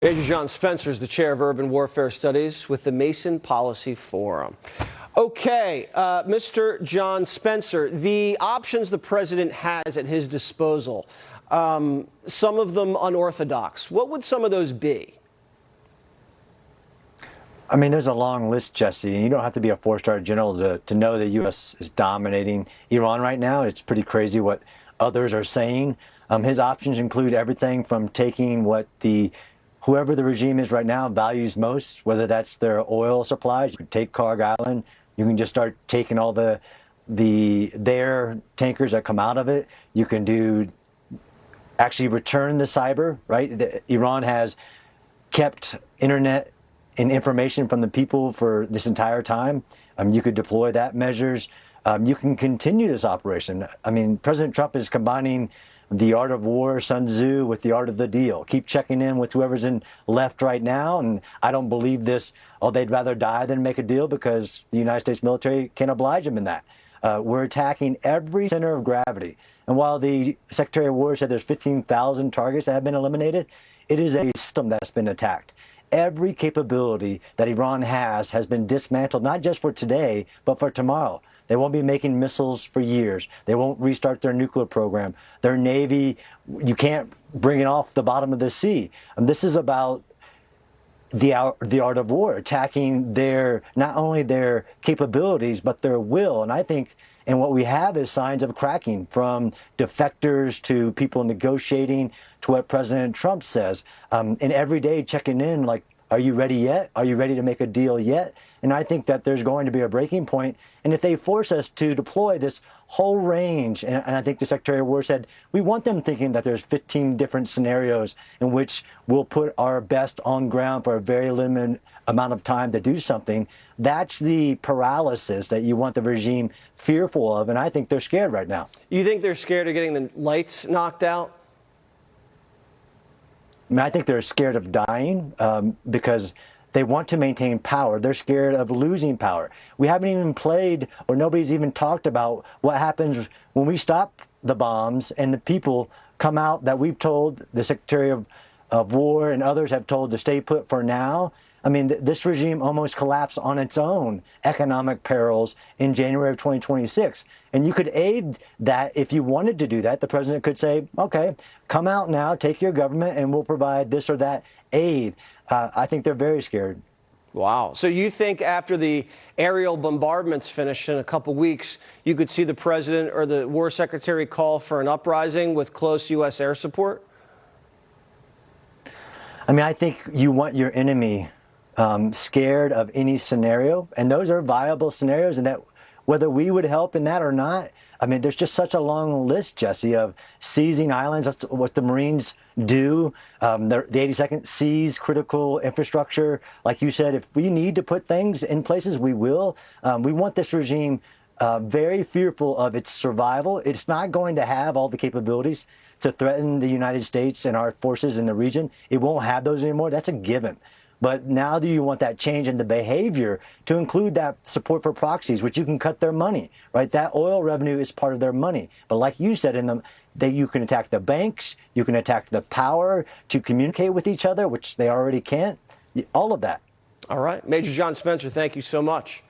Major John Spencer is the chair of Urban Warfare Studies with the Mason Policy Forum. Okay, Mr. John Spencer, the options the president has at his disposal, some of them unorthodox. What would some of those be? I mean, there's a long list, Jesse, and you don't have to be a four-star general to know the U.S. is dominating Iran right now. It's pretty crazy what others are saying. His options include everything from taking what whoever the regime is right now values most, whether that's their oil supplies. You can take Karg Island. You can just start taking all their tankers that come out of it. You can actually return the cyber, right? Iran has kept internet and information from the people for this entire time. You could deploy that measures. You can continue this operation. I mean, President Trump is combining the art of war, Sun Tzu, with the art of the deal. Keep checking in with whoever's in left right now. And I don't believe this, they'd rather die than make a deal, because the United States military can't oblige them in that. We're attacking every center of gravity. And while the Secretary of War said there's 15,000 targets that have been eliminated, it is a system that's been attacked. Every capability that Iran has been dismantled, not just for today, but for tomorrow. They won't be making missiles for years. They won't restart their nuclear program. Their Navy, you can't bring it off the bottom of the sea. This is about the art of war, attacking not only their capabilities, but their will. And I think, and what we have is signs of cracking, from defectors to people negotiating to what President Trump says. And every day checking in, like, are you ready yet? Are you ready to make a deal yet? And I think that there's going to be a breaking point. And if they force us to deploy this whole range, and I think the Secretary of War said, we want them thinking that there's 15 different scenarios in which we'll put our best on ground for a very limited amount of time to do something. That's the paralysis that you want the regime fearful of. And I think they're scared right now. You think they're scared of getting the lights knocked out? I mean, I think they're scared of dying because they want to maintain power. They're scared of losing power. We haven't even played, or nobody's even talked about what happens when we stop the bombs and the people come out that we've told, the Secretary of War and others have told to stay put for now. I mean, this regime almost collapsed on its own economic perils in January of 2026. And you could aid that if you wanted to do that. The president could say, okay, come out now, take your government, and we'll provide this or that aid. I think they're very scared. Wow. So you think after the aerial bombardments finish in a couple weeks, you could see the president or the war secretary call for an uprising with close U.S. air support? I mean, I think you want your enemy scared of any scenario, and those are viable scenarios, and that whether we would help in that or not, I mean, there's just such a long list, Jesse, of seizing islands. That's what the Marines do. The 82nd seize critical infrastructure. Like you said, if we need to put things in places, we will. We want this regime very fearful of its survival. It's not going to have all the capabilities to threaten the United States and our forces in the region. It won't have those anymore. That's a given. But now do you want that change in the behavior to include that support for proxies, which you can cut their money, right? That oil revenue is part of their money. But like you said, you can attack the banks, you can attack the power to communicate with each other, which they already can't. All of that. All right. Major John Spencer, thank you so much.